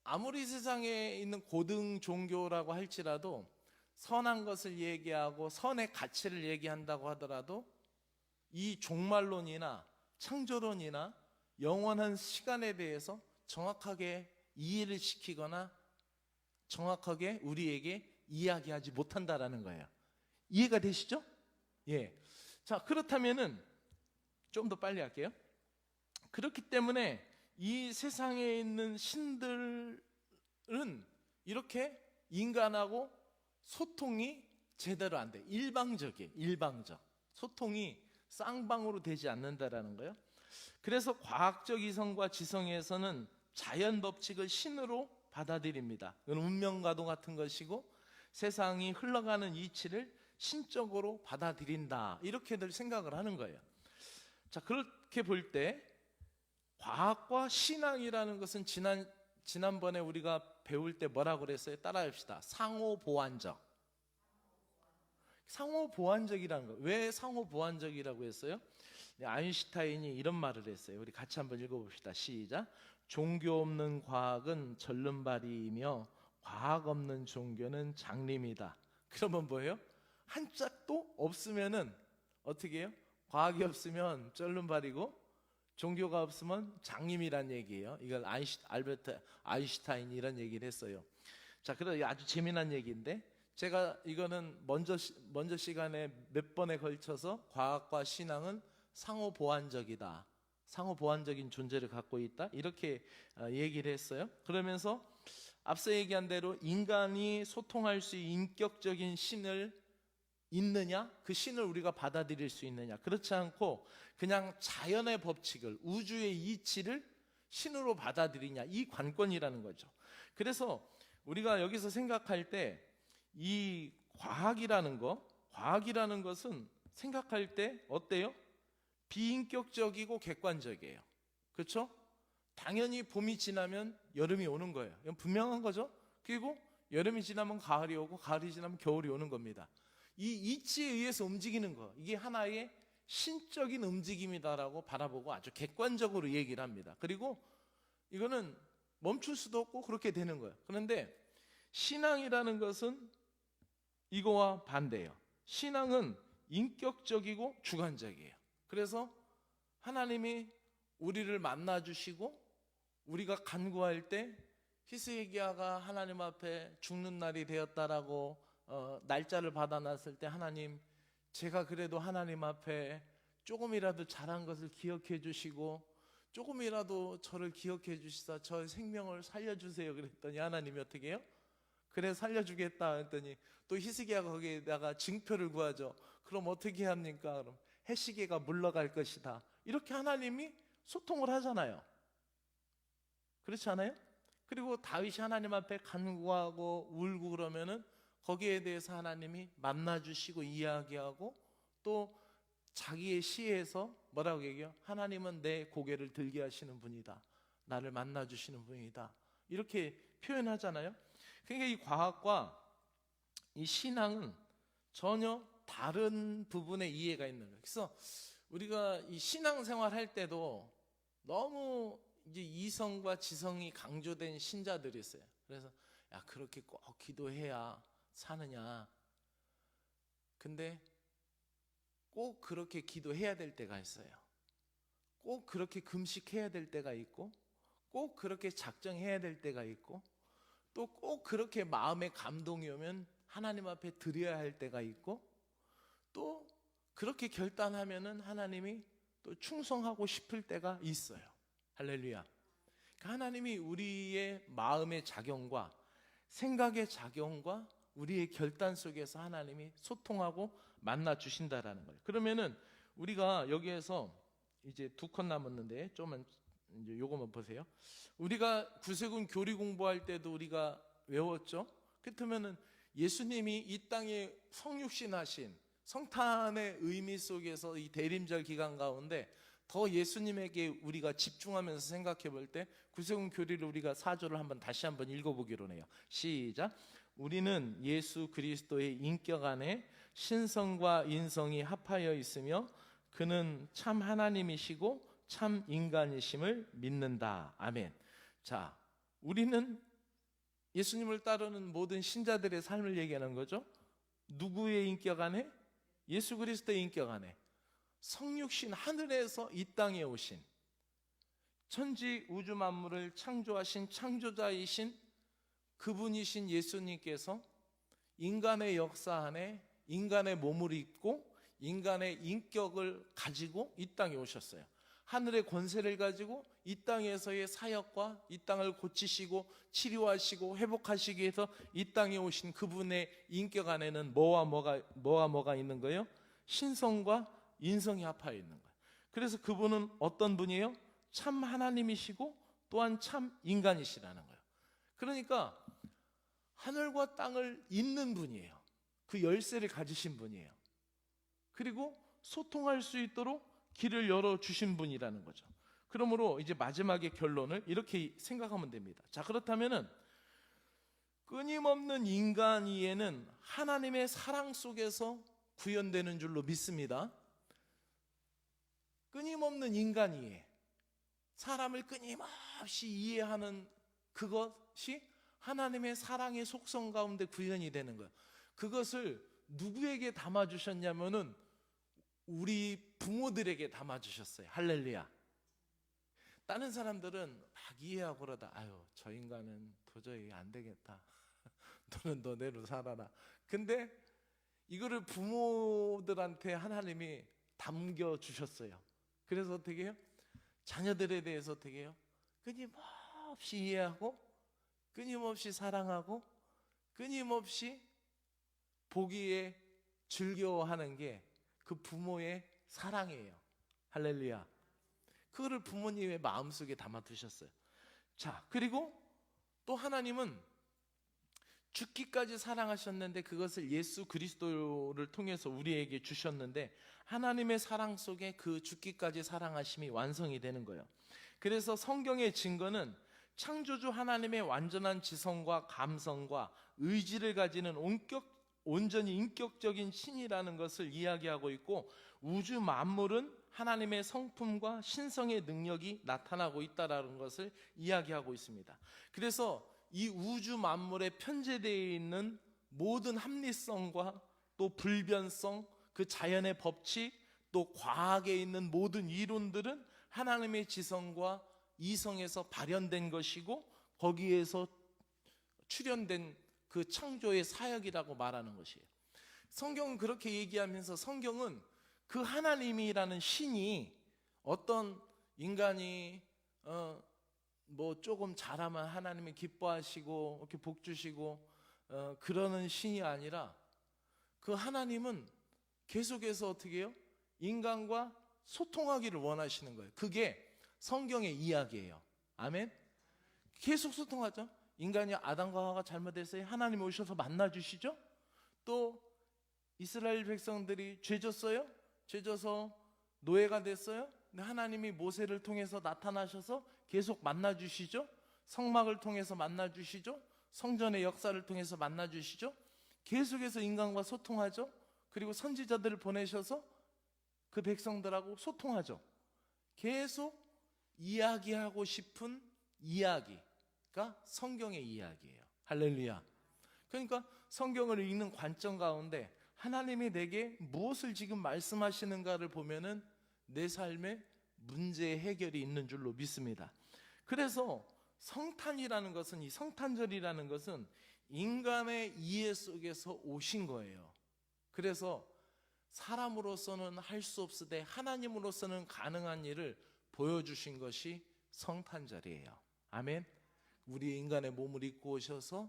아무리 세상에 있는 고등 종교라고 할지라도 선한 것을 얘기하고 선의 가치를 얘기한다고 하더라도 이 종말론이나 창조론이나 영원한 시간에 대해서 정확하게 이해를 시키거나 정확하게 우리에게 이야기하지 못한다라는 거예요. 이해가 되시죠? 예. 자, 그렇다면은 좀 더 빨리 할게요. 그렇기 때문에 이 세상에 있는 신들은 이렇게 인간하고 소통이 제대로 안 돼. 일방적이에요. 일방적. 소통이 쌍방으로 되지 않는다라는 거예요. 그래서 과학적 이성과 지성에서는 자연 법칙을 신으로 받아들입니다. 그건 운명과도 같은 것이고 세상이 흘러가는 이치를 신적으로 받아들인다. 이렇게들 생각을 하는 거예요. 자, 그렇게 볼 때 과학과 신앙이라는 것은 지난번에 우리가 배울 때 뭐라고 그랬어요? 따라합시다. 상호 보완적. 상호 보완적이라는 거. 왜 상호 보완적이라고 했어요? 네, 아인슈타인이 이런 말을 했어요. 우리 같이 한번 읽어봅시다. 시작. 종교 없는 과학은 절름발이이며 과학 없는 종교는 장림이다. 그러면 뭐예요? 한 짝도 없으면은 어떻게 해요? 과학이 없으면 절름발이고 종교가 없으면 장님이란 얘기예요. 이걸 알베르트 아인슈타인이 이런 얘기를 했어요. 자, 그래 아주 재미난 얘기인데 제가 이거는 먼저 시간에 몇 번에 걸쳐서 과학과 신앙은 상호 보완적이다. 상호 보완적인 존재를 갖고 있다. 이렇게 얘기를 했어요. 그러면서 앞서 얘기한 대로 인간이 소통할 수 있는 인격적인 신을 있느냐? 그 신을 우리가 받아들일 수 있느냐? 그렇지 않고 그냥 자연의 법칙을, 우주의 이치를 신으로 받아들이냐? 이 관건이라는 거죠. 그래서 우리가 여기서 생각할 때 이 과학이라는 것은 생각할 때 어때요? 비인격적이고 객관적이에요. 그렇죠? 당연히 봄이 지나면 여름이 오는 거예요. 이건 분명한 거죠. 그리고 여름이 지나면 가을이 오고 가을이 지나면 겨울이 오는 겁니다. 이 이치에 의해서 움직이는 거, 이게 하나의 신적인 움직임이다라고 바라보고 아주 객관적으로 얘기를 합니다. 그리고 이거는 멈출 수도 없고 그렇게 되는 거예요. 그런데 신앙이라는 것은 이거와 반대예요. 신앙은 인격적이고 주관적이에요. 그래서 하나님이 우리를 만나주시고 우리가 간구할 때 히스기야가 하나님 앞에 죽는 날이 되었다라고 날짜를 받아놨을 때 하나님, 제가 그래도 하나님 앞에 조금이라도 잘한 것을 기억해 주시고 조금이라도 저를 기억해 주시사 저의 생명을 살려주세요 그랬더니 하나님이 어떻게 해요? 그래 살려주겠다 했더니 또 히스기야가 거기에다가 징표를 구하죠. 그럼 어떻게 합니까? 그럼 해시계가 물러갈 것이다. 이렇게 하나님이 소통을 하잖아요. 그렇지 않아요? 그리고 다윗이 하나님 앞에 간구하고 울고 그러면은 거기에 대해서 하나님이 만나주시고 이야기하고 또 자기의 시에서 뭐라고 얘기해요? 하나님은 내 고개를 들게 하시는 분이다. 나를 만나주시는 분이다. 이렇게 표현하잖아요. 그러니까 이 과학과 이 신앙은 전혀 다른 부분의 이해가 있는 거예요. 그래서 우리가 이 신앙생활 할 때도 너무 이제 이성과 지성이 강조된 신자들이 있어요. 그래서 야, 그렇게 꼭 기도해야 사느냐. 근데 꼭 그렇게 기도해야 될 때가 있어요. 꼭 그렇게 금식해야 될 때가 있고, 꼭 그렇게 작정해야 될 때가 있고, 또 꼭 그렇게 마음에 감동이 오면 하나님 앞에 드려야 할 때가 있고, 또 그렇게 결단하면은 하나님이 또 충성하고 싶을 때가 있어요. 할렐루야. 하나님이 우리의 마음의 작용과 생각의 작용과 우리의 결단 속에서 하나님이 소통하고 만나 주신다라는 거예요. 그러면은 우리가 여기에서 이제 2컷 남았는데 좀만 이제 요거만 보세요. 우리가 구세군 교리 공부할 때도 우리가 외웠죠. 그렇다면은 예수님이 이 땅에 성육신하신 성탄의 의미 속에서 이 대림절 기간 가운데 더 예수님에게 우리가 집중하면서 생각해 볼 때 구세군 교리를 우리가 4조를 한번 다시 한번 읽어보기로 해요. 시작. 우리는 예수 그리스도의 인격 안에 신성과 인성이 합하여 있으며 그는 참 하나님이시고 참 인간이심을 믿는다. 아멘. 자, 우리는 예수님을 따르는 모든 신자들의 삶을 얘기하는 거죠. 누구의 인격 안에? 예수 그리스도의 인격 안에 성육신 하늘에서 이 땅에 오신 천지 우주 만물을 창조하신 창조자이신 그분이신 예수님께서 인간의 역사 안에 인간의 몸을 입고 인간의 인격을 가지고 이 땅에 오셨어요. 하늘의 권세를 가지고 이 땅에서의 사역과 이 땅을 고치시고 치료하시고 회복하시기 위해서 이 땅에 오신 그분의 인격 안에는 뭐와 뭐가 있는 거예요? 신성과 인성이 합하여 있는 거예요. 그래서 그분은 어떤 분이에요? 참 하나님이시고 또한 참 인간이시라는 거예요. 그러니까 하늘과 땅을 잇는 분이에요. 그 열쇠를 가지신 분이에요. 그리고 소통할 수 있도록 길을 열어주신 분이라는 거죠. 그러므로 이제 마지막의 결론을 이렇게 생각하면 됩니다. 자, 그렇다면은 끊임없는 인간 이해는 하나님의 사랑 속에서 구현되는 줄로 믿습니다. 끊임없는 인간 이해, 사람을 끊임없이 이해하는 그것이 하나님의 사랑의 속성 가운데 구현이 되는 거예요. 그것을 누구에게 담아주셨냐면은 우리 부모들에게 담아주셨어요. 할렐루야. 다른 사람들은 막 이해하고 그러다 아유 저 인간은 도저히 안 되겠다. 너는 너대로 살아라. 근데 이거를 부모들한테 하나님이 담겨주셨어요. 그래서 어떻게 해요? 자녀들에 대해서 어떻게 해요? 끊임없이 이해하고 끊임없이 사랑하고 끊임없이 보기에 즐거워하는 게 그 부모의 사랑이에요. 할렐루야. 그거를 부모님의 마음속에 담아두셨어요. 자, 그리고 또 하나님은 죽기까지 사랑하셨는데 그것을 예수 그리스도를 통해서 우리에게 주셨는데 하나님의 사랑 속에 그 죽기까지 사랑하심이 완성이 되는 거예요. 그래서 성경의 증거는 창조주 하나님의 완전한 지성과 감성과 의지를 가지는 온전히 인격적인 신이라는 것을 이야기하고 있고 우주 만물은 하나님의 성품과 신성의 능력이 나타나고 있다는 것을 이야기하고 있습니다. 그래서 이 우주 만물에 편재되어 있는 모든 합리성과 또 불변성, 그 자연의 법칙, 또 과학에 있는 모든 이론들은 하나님의 지성과 이성에서 발현된 것이고 거기에서 출현된 그 창조의 사역이라고 말하는 것이에요. 성경은 그렇게 얘기하면서 성경은 그 하나님이라는 신이 어떤 인간이 뭐 조금 잘하면 하나님이 기뻐하시고 이렇게 복 주시고 그러는 신이 아니라 그 하나님은 계속해서 어떻게 해요? 인간과 소통하기를 원하시는 거예요. 그게 성경의 이야기예요. 아멘. 계속 소통하죠. 인간이 아담과 하와가 잘못했어요. 하나님이 오셔서 만나주시죠. 또 이스라엘 백성들이 죄졌어요. 죄져서 노예가 됐어요. 근데 하나님이 모세를 통해서 나타나셔서 계속 만나주시죠. 성막을 통해서 만나주시죠. 성전의 역사를 통해서 만나주시죠. 계속해서 인간과 소통하죠. 그리고 선지자들을 보내셔서 그 백성들하고 소통하죠. 계속 이야기하고 싶은 이야기가 성경의 이야기예요. 할렐루야. 그러니까 성경을 읽는 관점 가운데 하나님이 내게 무엇을 지금 말씀하시는가를 보면은 내 삶에 문제 해결이 있는 줄로 믿습니다. 그래서 성탄이라는 것은, 이 성탄절이라는 것은 인간의 이해 속에서 오신 거예요. 그래서 사람으로서는 할 수 없으되 하나님으로서는 가능한 일을 보여주신 것이 성탄절이에요. 아멘. 우리 인간의 몸을 입고 오셔서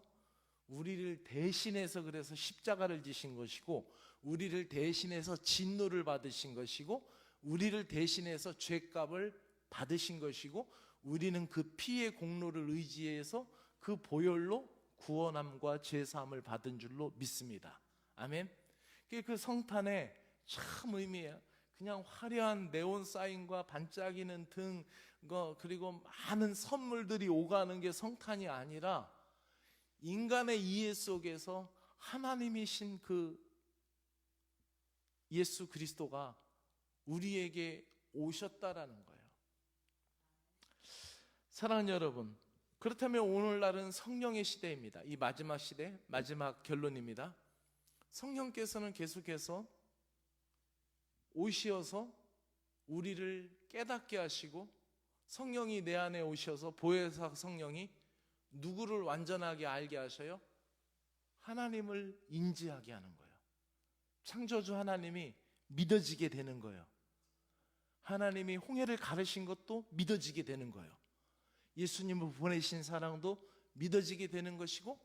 우리를 대신해서 그래서 십자가를 지신 것이고 우리를 대신해서 진노를 받으신 것이고 우리를 대신해서 죄값을 받으신 것이고 우리는 그 피의 공로를 의지해서 그 보혈로 구원함과 죄사함을 받은 줄로 믿습니다. 아멘. 그 성탄에 참 의미해요. 그냥 화려한 네온 사인과 반짝이는 등 그리고 많은 선물들이 오가는 게 성탄이 아니라 인간의 이해 속에서 하나님이신 그 예수 그리스도가 우리에게 오셨다라는 거예요. 사랑하는 여러분, 그렇다면 오늘날은 성령의 시대입니다. 이 마지막 시대, 마지막 결론입니다. 성령께서는 계속해서 오셔서 우리를 깨닫게 하시고 성령이 내 안에 오셔서 보혜사 성령이 누구를 완전하게 알게 하셔요? 하나님을 인지하게 하는 거예요. 창조주 하나님이 믿어지게 되는 거예요. 하나님이 홍해를 가르신 것도 믿어지게 되는 거예요. 예수님을 보내신 사랑도 믿어지게 되는 것이고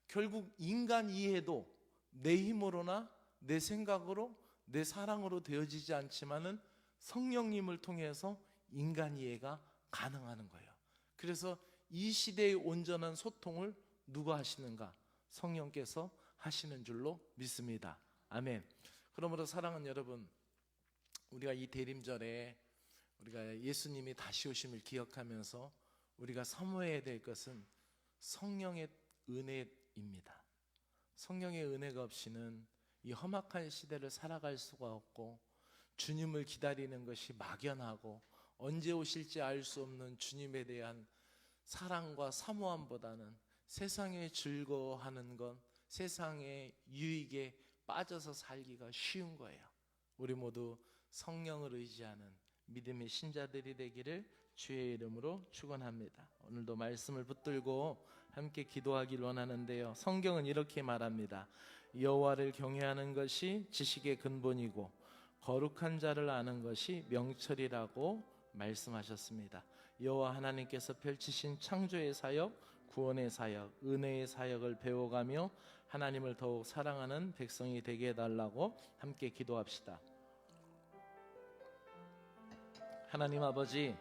결국 인간 이해도 내 힘으로나 내 생각으로 내 사랑으로 되어지지 않지만은 성령님을 통해서 인간 이해가 가능하는 거예요. 그래서 이 시대의 온전한 소통을 누가 하시는가? 성령께서 하시는 줄로 믿습니다. 아멘. 그러므로 사랑하는 여러분, 우리가 이 대림절에 우리가 예수님이 다시 오심을 기억하면서 우리가 사모해야 될 것은 성령의 은혜입니다. 성령의 은혜가 없이는 이 험악한 시대를 살아갈 수가 없고 주님을 기다리는 것이 막연하고 언제 오실지 알 수 없는 주님에 대한 사랑과 사모함보다는 세상에 즐거워하는 것, 세상의 유익에 빠져서 살기가 쉬운 거예요. 우리 모두 성령을 의지하는 믿음의 신자들이 되기를 주의 이름으로 축원합니다. 오늘도 말씀을 붙들고 함께 기도하길 원하는데요, 성경은 이렇게 말합니다. 여호와를 경외하는 것이 지식의 근본이고 거룩한 자를 아는 것이 명철이라고 말씀하셨습니다. 여호와 하나님께서 펼치신 창조의 사역, 구원의 사역, 은혜의 사역을 배워가며 하나님을 더욱 사랑하는 백성이 되게 해달라고 함께 기도합시다. 하나님 아버지,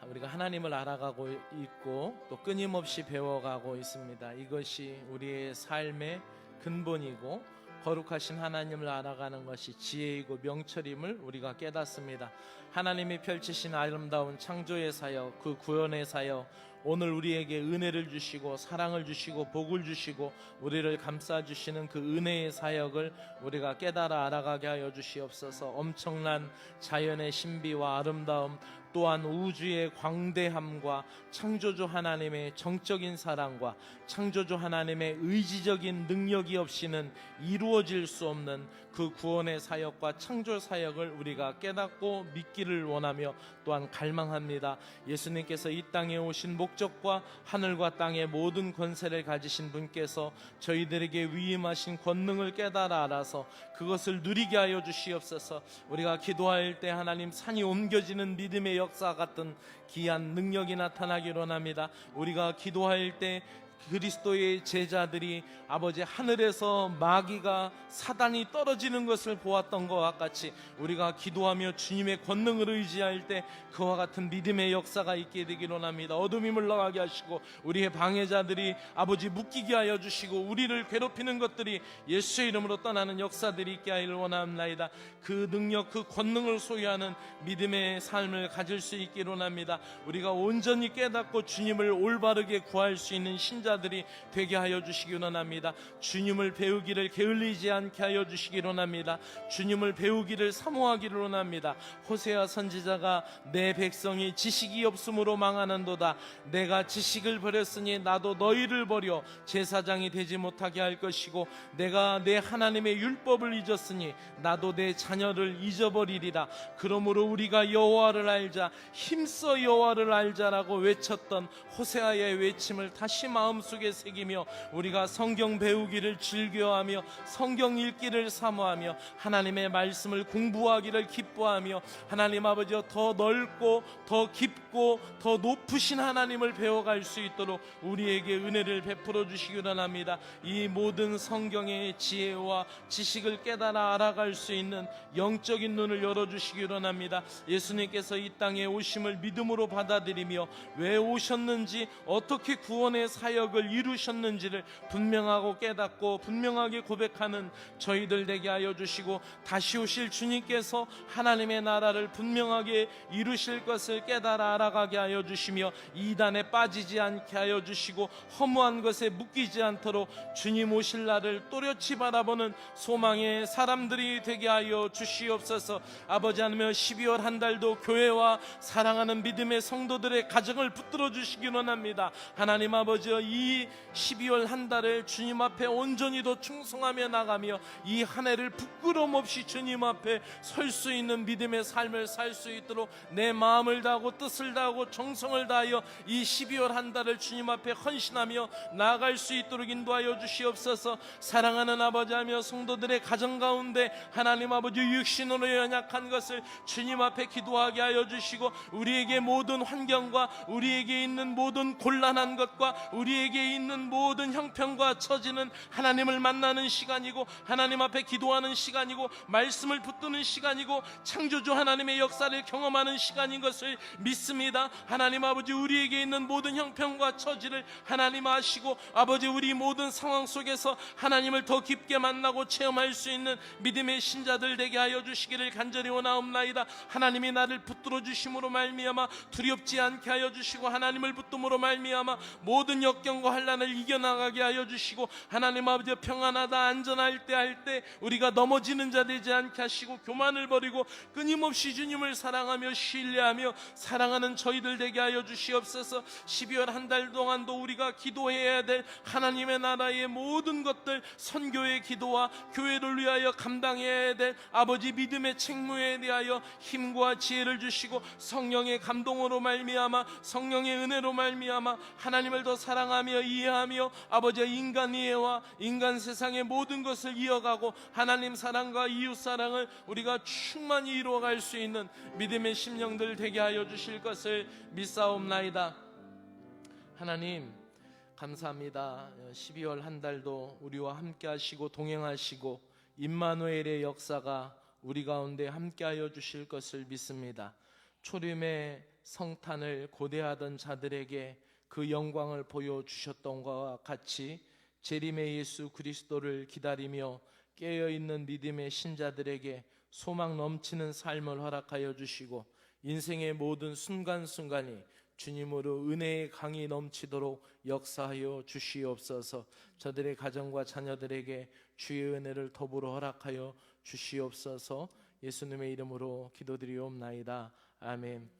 우리가 하나님을 알아가고 있고 또 끊임없이 배워가고 있습니다. 이것이 우리의 삶의 근본이고 거룩하신 하나님을 알아가는 것이 지혜이고 명철임을 우리가 깨닫습니다. 하나님이 펼치신 아름다운 창조의 사역, 그 구원의 사역, 오늘 우리에게 은혜를 주시고 사랑을 주시고 복을 주시고 우리를 감싸주시는 그 은혜의 사역을 우리가 깨달아 알아가게 하여 주시옵소서. 엄청난 자연의 신비와 아름다움, 또한 우주의 광대함과 창조주 하나님의 정적인 사랑과 창조주 하나님의 의지적인 능력이 없이는 이루어질 수 없는 그 구원의 사역과 창조 사역을 우리가 깨닫고 믿기를 원하며 또한 갈망합니다. 예수님께서 이 땅에 오신 목적과 하늘과 땅의 모든 권세를 가지신 분께서 저희들에게 위임하신 권능을 깨달아 알아서 그것을 누리게 하여 주시옵소서. 우리가 기도할 때 하나님 산이 옮겨지는 믿음의 역사 같은 귀한 능력이 나타나기를 원합니다. 우리가 기도할 때 그리스도의 제자들이 아버지 하늘에서 마귀가 사단이 떨어지는 것을 보았던 것과 같이 우리가 기도하며 주님의 권능을 의지할 때 그와 같은 믿음의 역사가 있게 되기를 원합니다. 어둠이 물러가게 하시고 우리의 방해자들이 아버지 묶이게 하여 주시고 우리를 괴롭히는 것들이 예수의 이름으로 떠나는 역사들이 있게 하기를 원합니다. 그 능력, 그 권능을 소유하는 믿음의 삶을 가질 수 있기를 원합니다. 우리가 온전히 깨닫고 주님을 올바르게 구할 수 있는 신자들이 되게 하여 주시기 원합니다. 주님을 배우기를 게을리지 않게 하여 주시기 원합니다. 주님을 배우기를 사모하기를 원합니다. 호세아 선지자가 내 백성이 지식이 없으므로 망하는도다. 내가 지식을 버렸으니 나도 너희를 버려 제사장이 되지 못하게 할 것이고 내가 내 하나님의 율법을 잊었으니 나도 내 자녀를 잊어버리리라. 그러므로 우리가 여호와를 알자, 힘써 여호와를 알자라고 외쳤던 호세아의 외침을 다시 마음속에 새기며 우리가 성경 배우기를 즐겨하며 성경 읽기를 사모하며 하나님의 말씀을 공부하기를 기뻐하며 하나님 아버지 더 넓고 더 깊고 더 높으신 하나님을 배워갈 수 있도록 우리에게 은혜를 베풀어 주시기 원합니다. 이 모든 성경의 지혜와 지식을 깨달아 알아갈 수 있는 영적인 눈을 열어주시기 원합니다. 예수님께서 이 땅에 오심을 믿음으로 받아들이며 왜 오셨는지 어떻게 구원의 사역을 이루셨는지를 분명하고 깨닫고 분명하게 고백하는 저희들 되게 하여 주시고 다시 오실 주님께서 하나님의 나라를 분명하게 이루실 것을 깨달아 알아가게 하여 주시며 이단에 빠지지 않게 하여 주시고 허무한 것에 묶이지 않도록 주님 오실 날을 또렷이 바라보는 소망의 사람들이 되게 하여 주시옵소서. 아버지 하나님 12월 한 달도 교회와 사랑하는 믿음의 성도들의 가정을 붙들어 주시기 원합니다. 하나님 아버지 이 12월 한 달을 주님 앞에 온전히 더 충성하며 나가며 이 한 해를 부끄러움 없이 주님 앞에 설 수 있는 믿음의 삶을 살 수 있도록 내 마음을 다하고 뜻을 다하고 정성을 다하여 이 12월 한 달을 주님 앞에 헌신하며 나아갈 수 있도록 인도하여 주시옵소서. 사랑하는 아버지하며 성도들의 가정 가운데 하나님 아버지 육신으로 연약한 것을 주님 앞에 기도하게 하여 주시고 우리에게 모든 환경과 우리에게 있는 모든 곤란한 것과 우리에게 있는 모든 형편과 처지는 하나님을 만나는 시간이고 하나님 앞에 기도하는 시간이고 말씀을 붙드는 시간이고 창조주 하나님의 역사를 경험하는 시간인 것을 믿습니다. 하나님 아버지 우리에게 있는 모든 형편과 처지를 하나님 아시고 아버지 우리 모든 상황 속에서 하나님을 더 깊게 만나고 체험할 수 있는 믿음의 신자들 되게 하여 주시기를 간절히 원하옵나이다. 하나님이 나를 붙들어 주심으로 말미암아 두렵지 않게 하여 주시고 하나님을 붙듦으로 말미암아 모든 역경 역경과 환난을 이겨나가게 하여 주시고, 하나님 아버지 평안하다 안전할 때 할 때 우리가 넘어지는 자 되지 않게 하시고, 교만을 버리고 끊임없이 주님을 사랑하며 신뢰하며 사랑하는 저희들 되게 하여 주시옵소서. 12월 한 달 동안도 우리가 기도해야 될 하나님의 나라의 모든 것들, 선교의 기도와 교회를 위하여 감당해야 될 아버지 믿음의 책무에 대하여 힘과 지혜를 주시고, 성령의 감동으로 말미암아 성령의 은혜로 말미암아 하나님을 더 사랑하며 이해하며 아버지의 인간 이해와 인간 세상의 모든 것을 이어가고 하나님 사랑과 이웃 사랑을 우리가 충만히 이루어갈 수 있는 믿음의 심령들 되게 하여 주실 것을 믿사옵나이다. 하나님 감사합니다. 12월 한 달도 우리와 함께 하시고 동행하시고 임마누엘의 역사가 우리 가운데 함께하여 주실 것을 믿습니다. 초림의 성탄을 고대하던 자들에게 그 영광을 보여주셨던 것과 같이 재림의 예수 그리스도를 기다리며 깨어있는 믿음의 신자들에게 소망 넘치는 삶을 허락하여 주시고, 인생의 모든 순간순간이 주님으로 은혜의 강이 넘치도록 역사하여 주시옵소서. 저들의 가정과 자녀들에게 주의 은혜를 더불어 허락하여 주시옵소서. 예수님의 이름으로 기도드리옵나이다. 아멘.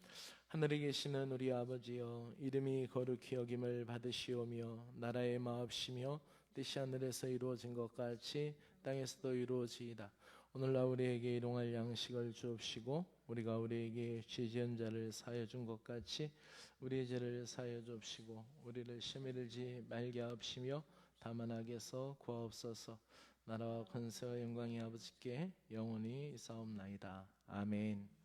하늘에 계시는 우리 아버지여, 이름이 거룩히 여김을 받으시오며 나라의 마옵시며 뜻이 하늘에서 이루어진 것 같이 땅에서도 이루어지이다. 오늘날 우리에게 일용할 양식을 주옵시고, 우리가 우리에게 죄 지은 자를 사하여 준 것 같이 우리의 죄를 사하여 주옵시고, 우리를 시험에 들지 말게 하옵시며 다만 악에서 구하옵소서. 나라와 권세와 영광이 아버지께 영원히 있사옵나이다. 아멘.